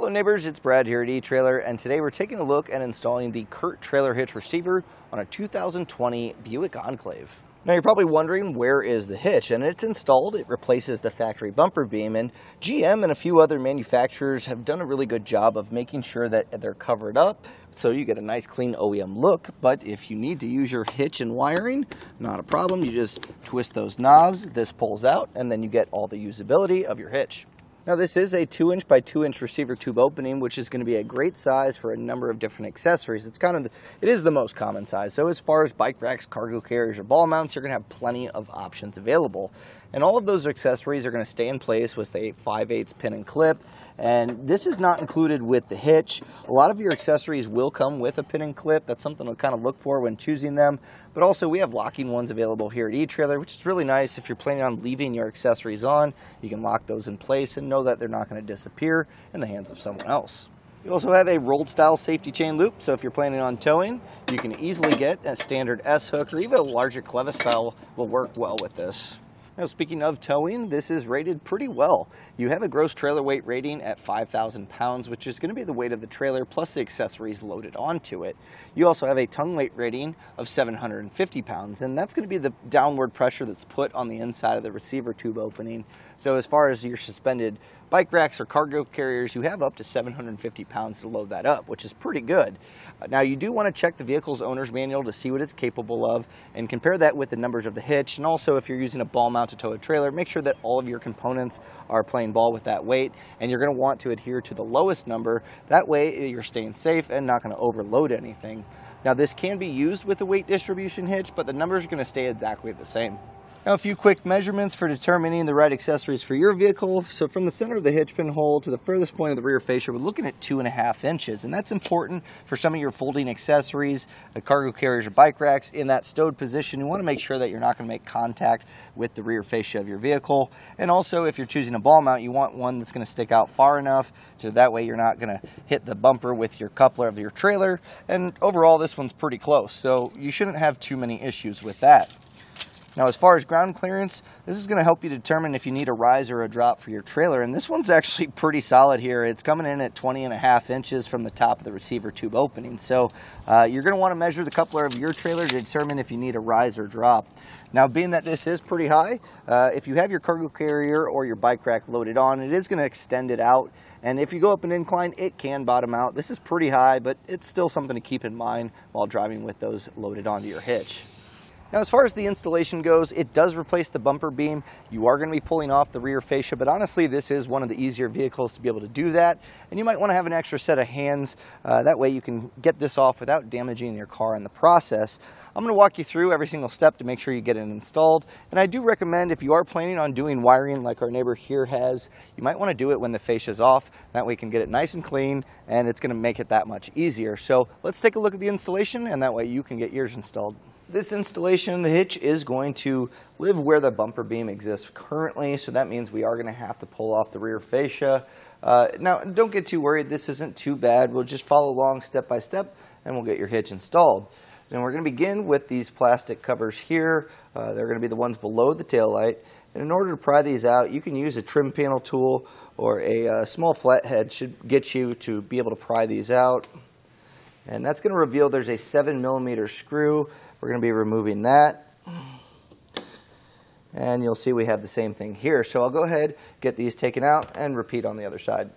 Hello neighbors, it's Brad here at eTrailer, and today we're taking a look at installing the Curt Trailer Hitch Receiver on a 2020 Buick Enclave. Now you're probably wondering, where is the hitch? And it's installed. It replaces the factory bumper beam, and GM and a few other manufacturers have done a really good job of making sure that they're covered up so you get a nice clean OEM look. But if you need to use your hitch and wiring, not a problem. You just twist those knobs, this pulls out, and then you get all the usability of your hitch. Now this is a 2-inch by 2-inch receiver tube opening, which is going to be a great size for a number of different accessories. It is the most common size. So as far as bike racks, cargo carriers, or ball mounts, you're going to have plenty of options available. And all of those accessories are going to stay in place with a 5/8 pin and clip. And this is not included with the hitch. A lot of your accessories will come with a pin and clip. That's something to kind of look for when choosing them. But also we have locking ones available here at eTrailer, which is really nice. If you're planning on leaving your accessories on, you can lock those in place and know that they're not going to disappear in the hands of someone else. You also have a rolled style safety chain loop, so if you're planning on towing, you can easily get a standard S hook, or even a larger clevis style will work well with this. Now speaking of towing, this is rated pretty well. You have a gross trailer weight rating at 5,000 pounds, which is going to be the weight of the trailer plus the accessories loaded onto it. You also have a tongue weight rating of 750 pounds, and that's going to be the downward pressure that's put on the inside of the receiver tube opening. So as far as your suspended bike racks or cargo carriers, you have up to 750 pounds to load that up, which is pretty good. Now you do want to check the vehicle's owner's manual to see what it's capable of and compare that with the numbers of the hitch. And also, if you're using a ball mount to tow a trailer, make sure that all of your components are playing ball with that weight, and you're going to want to adhere to the lowest number. That way you're staying safe and not going to overload anything. Now this can be used with a weight distribution hitch, but the numbers are going to stay exactly the same. Now a few quick measurements for determining the right accessories for your vehicle. So from the center of the hitch pin hole to the furthest point of the rear fascia, we're looking at 2.5 inches. And that's important for some of your folding accessories, cargo carriers or bike racks. In that stowed position, you want to make sure that you're not going to make contact with the rear fascia of your vehicle. And also, if you're choosing a ball mount, you want one that's going to stick out far enough so that way you're not going to hit the bumper with your coupler of your trailer. And overall, this one's pretty close, so you shouldn't have too many issues with that. Now as far as ground clearance, this is going to help you determine if you need a rise or a drop for your trailer, and this one's actually pretty solid here. It's coming in at 20.5 inches from the top of the receiver tube opening, so you're going to want to measure the coupler of your trailer to determine if you need a rise or drop. Now being that this is pretty high, if you have your cargo carrier or your bike rack loaded on, it is going to extend it out, and if you go up an incline, it can bottom out. This is pretty high, but it's still something to keep in mind while driving with those loaded onto your hitch. Now as far as the installation goes, it does replace the bumper beam. You are going to be pulling off the rear fascia, but honestly this is one of the easier vehicles to be able to do that, and you might want to have an extra set of hands. That way you can get this off without damaging your car in the process. I'm going to walk you through every single step to make sure you get it installed, and I do recommend, if you are planning on doing wiring like our neighbor here has, you might want to do it when the fascia is off. That way you can get it nice and clean, and it's going to make it that much easier. So let's take a look at the installation, and that way you can get yours installed. This installation, the hitch is going to live where the bumper beam exists currently, so that means we are going to have to pull off the rear fascia. Now, don't get too worried. This isn't too bad. We'll just follow along step by step, and we'll get your hitch installed. And we're going to begin with these plastic covers here. They're going to be the ones below the taillight. And in order to pry these out, you can use a trim panel tool, or a small flathead should get you to be able to pry these out. And that's going to reveal there's a 7mm screw. We're going to be removing that. And you'll see we have the same thing here. So I'll go ahead, get these taken out, and repeat on the other side.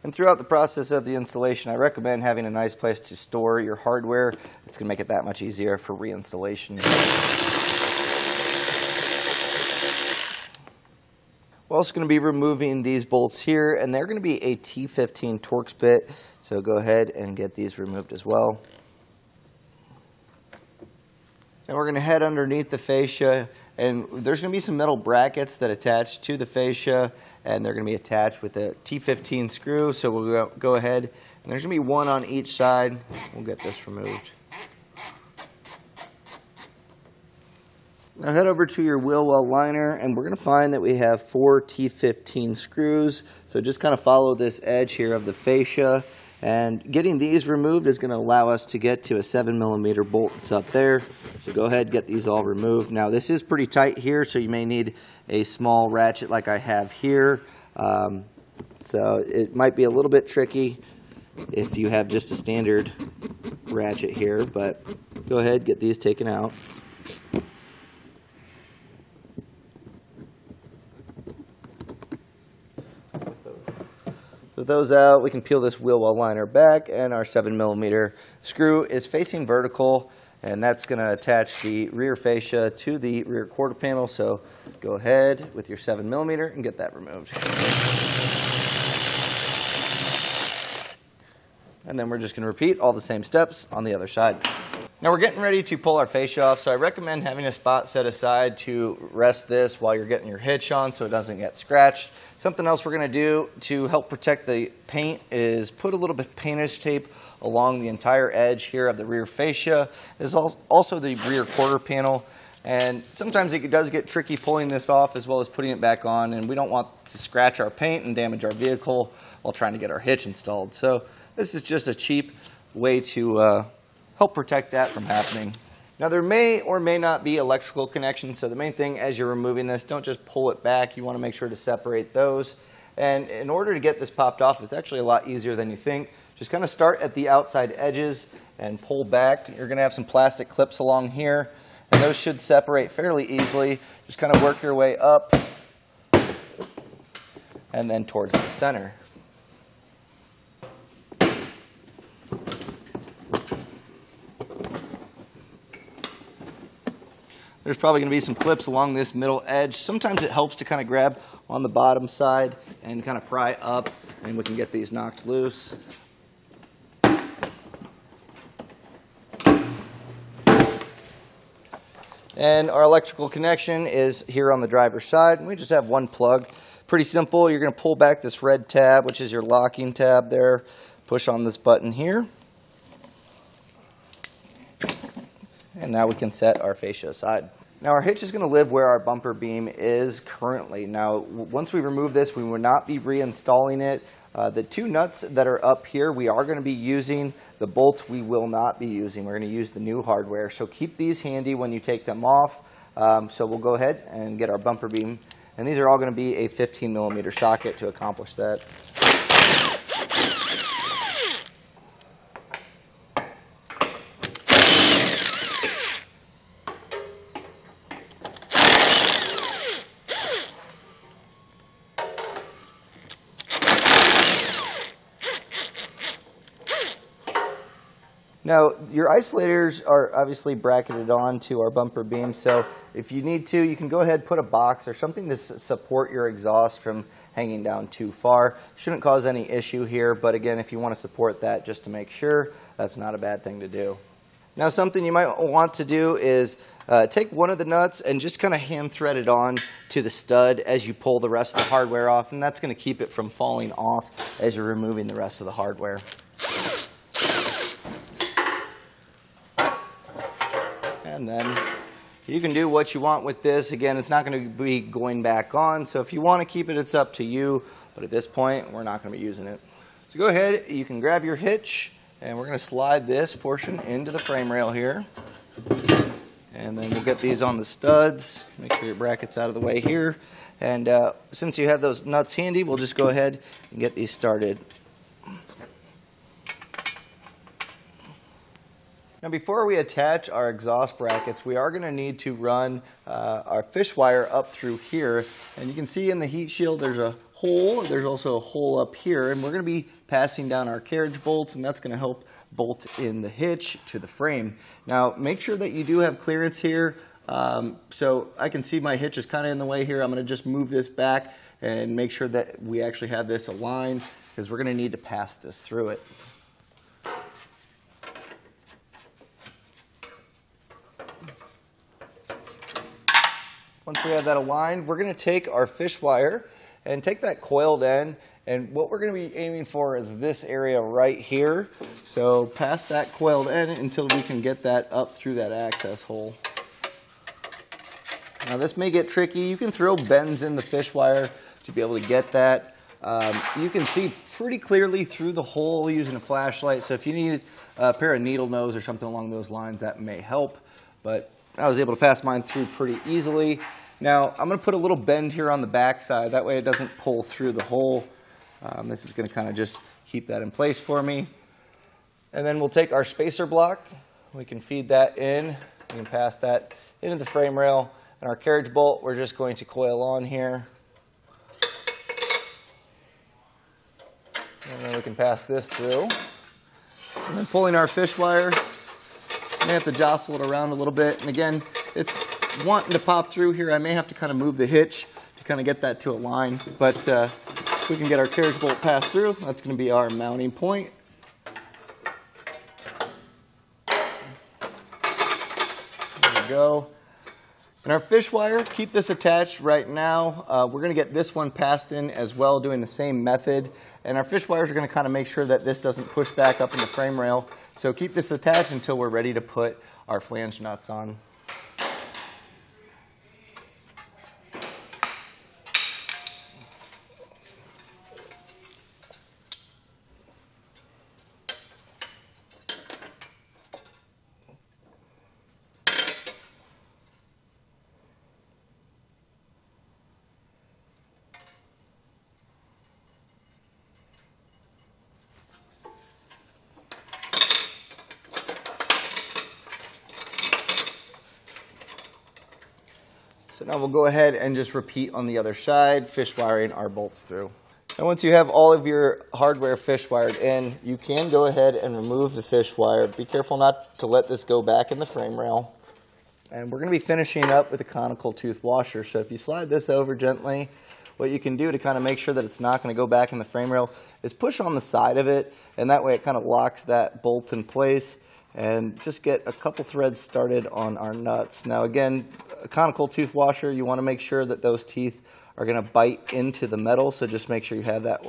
And throughout the process of the installation, I recommend having a nice place to store your hardware. It's going to make it that much easier for reinstallation. We're also going to be removing these bolts here, and they're going to be a T15 Torx bit, so go ahead and get these removed as well. And we're going to head underneath the fascia, and there's going to be some metal brackets that attach to the fascia, and they're going to be attached with a T15 screw, so we'll go ahead, and there's going to be one on each side. We'll get this removed. Now head over to your wheel well liner, and we're going to find that we have 4 T15 screws. So just kind of follow this edge here of the fascia, And getting these removed is going to allow us to get to a 7mm bolt that's up there. So go ahead and get these all removed. Now this is pretty tight here, so you may need a small ratchet like I have here. So it might be a little bit tricky if you have just a standard ratchet here, but go ahead, get these taken out. With those out, we can peel this wheel well liner back, and our 7mm screw is facing vertical, and that's going to attach the rear fascia to the rear quarter panel. So go ahead with your 7mm and get that removed. And then we're just going to repeat all the same steps on the other side. Now we're getting ready to pull our fascia off, so I recommend having a spot set aside to rest this while you're getting your hitch on so it doesn't get scratched. Something else we're going to do to help protect the paint is put a little bit of painter's tape along the entire edge here of the rear fascia. There's also the rear quarter panel, and sometimes it does get tricky pulling this off as well as putting it back on, and we don't want to scratch our paint and damage our vehicle while trying to get our hitch installed. So this is just a cheap way to help protect that from happening. Now there may or may not be electrical connections, so the main thing as you're removing this, don't just pull it back. You want to make sure to separate those. And in order to get this popped off, it's actually a lot easier than you think. Just kind of start at the outside edges and pull back. You're going to have some plastic clips along here, and those should separate fairly easily. Just kind of work your way up and then towards the center. There's probably going to be some clips along this middle edge. Sometimes it helps to kind of grab on the bottom side and kind of pry up, and we can get these knocked loose. And our electrical connection is here on the driver's side, and we just have one plug. Pretty simple. You're going to pull back this red tab, which is your locking tab there. Push on this button here. And now we can set our fascia aside. Now our hitch is going to live where our bumper beam is currently. Now once we remove this, we will not be reinstalling it. The two nuts that are up here, we are going to be using. The bolts we will not be using. We're going to use the new hardware. So keep these handy when you take them off. So we'll go ahead and get our bumper beam. And these are all going to be a 15mm socket to accomplish that. Now, your isolators are obviously bracketed onto our bumper beam, so if you need to, you can go ahead and put a box or something to support your exhaust from hanging down too far. Shouldn't cause any issue here, but again, if you want to support that just to make sure, that's not a bad thing to do. Now, something you might want to do is take one of the nuts and just kind of hand thread it on to the stud as you pull the rest of the hardware off, and that's going to keep it from falling off as you're removing the rest of the hardware. And then you can do what you want with this. Again, it's not going to be going back on, so if you want to keep it, it's up to you. But at this point, we're not going to be using it. So go ahead, you can grab your hitch, and we're going to slide this portion into the frame rail here. And then we'll get these on the studs. Make sure your bracket's out of the way here. And since you have those nuts handy, we'll just go ahead and get these started. Now before we attach our exhaust brackets, we are going to need to run our fish wire up through here. And you can see in the heat shield there's a hole. There's also a hole up here. And we're going to be passing down our carriage bolts, and that's going to help bolt in the hitch to the frame. Now make sure that you do have clearance here. So I can see my hitch is kind of in the way here. I'm going to just move this back and make sure that we actually have this aligned, because we're going to need to pass this through it. Once we have that aligned, we're going to take our fish wire and take that coiled end, and what we're going to be aiming for is this area right here. So pass that coiled end until we can get that up through that access hole. Now this may get tricky. You can throw bends in the fish wire to be able to get that. You can see pretty clearly through the hole using a flashlight. So if you need a pair of needle nose or something along those lines, that may help. But I was able to pass mine through pretty easily. Now I'm going to put a little bend here on the back side. That way it doesn't pull through the hole. This is going to kind of just keep that in place for me. And then we'll take our spacer block. We can feed that in. We can pass that into the frame rail. And our carriage bolt, we're just going to coil on here. And then we can pass this through. And then pulling our fish wire, I may have to jostle it around a little bit. And again, it's wanting to pop through here. I may have to kind of move the hitch to kind of get that to align. But if we can get our carriage bolt passed through, that's going to be our mounting point. There we go. And our fish wire, keep this attached right now. We're going to get this one passed in as well, doing the same method. And our fish wires are going to kind of make sure that this doesn't push back up in the frame rail. So keep this attached until we're ready to put our flange nuts on. So now we'll go ahead and just repeat on the other side, fish wiring our bolts through. And once you have all of your hardware fish wired in, you can go ahead and remove the fish wire. Be careful not to let this go back in the frame rail. And we're going to be finishing up with a conical tooth washer. So if you slide this over gently, what you can do to kind of make sure that it's not going to go back in the frame rail is push on the side of it, and that way it kind of locks that bolt in place. And just get a couple threads started on our nuts. Now again, a conical tooth washer, you want to make sure that those teeth are going to bite into the metal, so just make sure you have that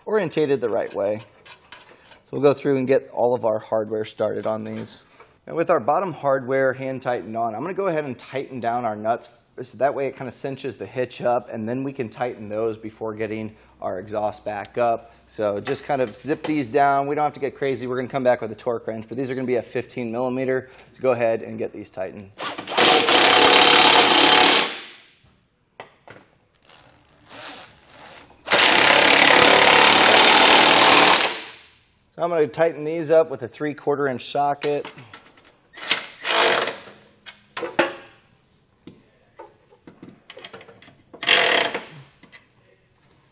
orientated the right way. So we'll go through and get all of our hardware started on these. And with our bottom hardware hand tightened on, I'm going to go ahead and tighten down our nuts, so that way it kind of cinches the hitch up, and then we can tighten those before getting our exhaust back up. So just kind of zip these down. We don't have to get crazy. We're going to come back with a torque wrench, but these are going to be a 15 millimeter. So go ahead and get these tightened. So I'm going to tighten these up with a 3/4 inch socket.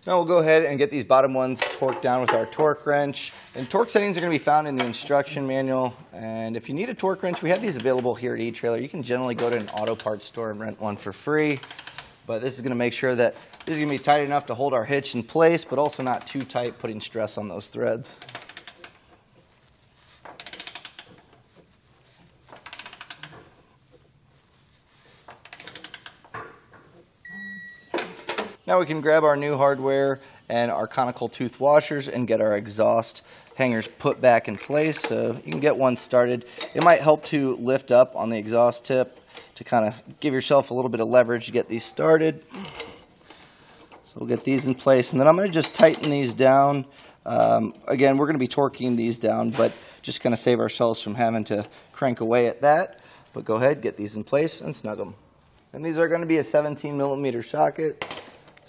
Now we'll go ahead and get these bottom ones torqued down with our torque wrench. And torque settings are going to be found in the instruction manual. And if you need a torque wrench, we have these available here at eTrailer. You can generally go to an auto parts store and rent one for free. But this is going to make sure that this is going to be tight enough to hold our hitch in place, but also not too tight, putting stress on those threads. Now we can grab our new hardware and our conical tooth washers and get our exhaust hangers put back in place. So you can get one started. It might help to lift up on the exhaust tip to kind of give yourself a little bit of leverage to get these started. So we'll get these in place, and then I'm going to just tighten these down. Again, we're going to be torquing these down, but just kind of save ourselves from having to crank away at that. But go ahead, get these in place and snug them. And these are going to be a 17 millimeter socket.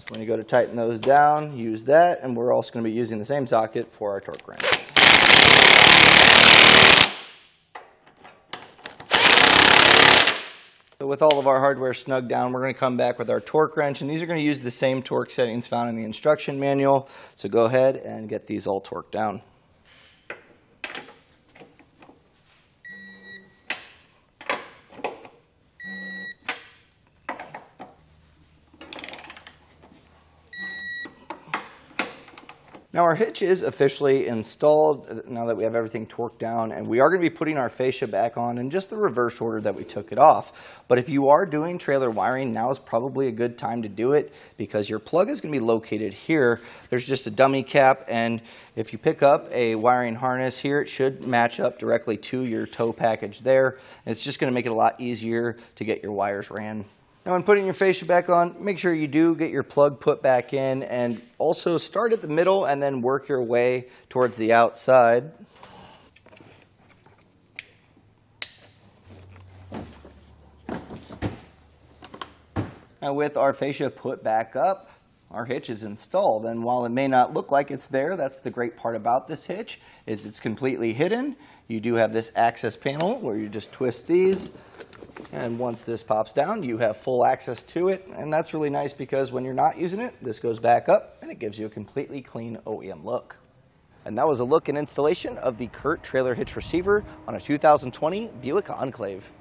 When you go to tighten those down, use that, and we're also going to be using the same socket for our torque wrench. So with all of our hardware snugged down, we're going to come back with our torque wrench, and these are going to use the same torque settings found in the instruction manual. So go ahead and get these all torqued down. Now our hitch is officially installed now that we have everything torqued down, and we are going to be putting our fascia back on in just the reverse order that we took it off. But if you are doing trailer wiring, now is probably a good time to do it because your plug is going to be located here. There's just a dummy cap, and if you pick up a wiring harness here, it should match up directly to your tow package there, and it's just going to make it a lot easier to get your wires ran. Now when putting your fascia back on, make sure you do get your plug put back in, and also start at the middle and then work your way towards the outside. Now with our fascia put back up, our hitch is installed, and while it may not look like it's there, that's the great part about this hitch, is it's completely hidden. You do have this access panel where you just twist these, and once this pops down, you have full access to it, and that's really nice because when you're not using it, this goes back up and it gives you a completely clean OEM look. And that was a look and installation of the Curt Trailer Hitch Receiver on a 2020 Buick Enclave.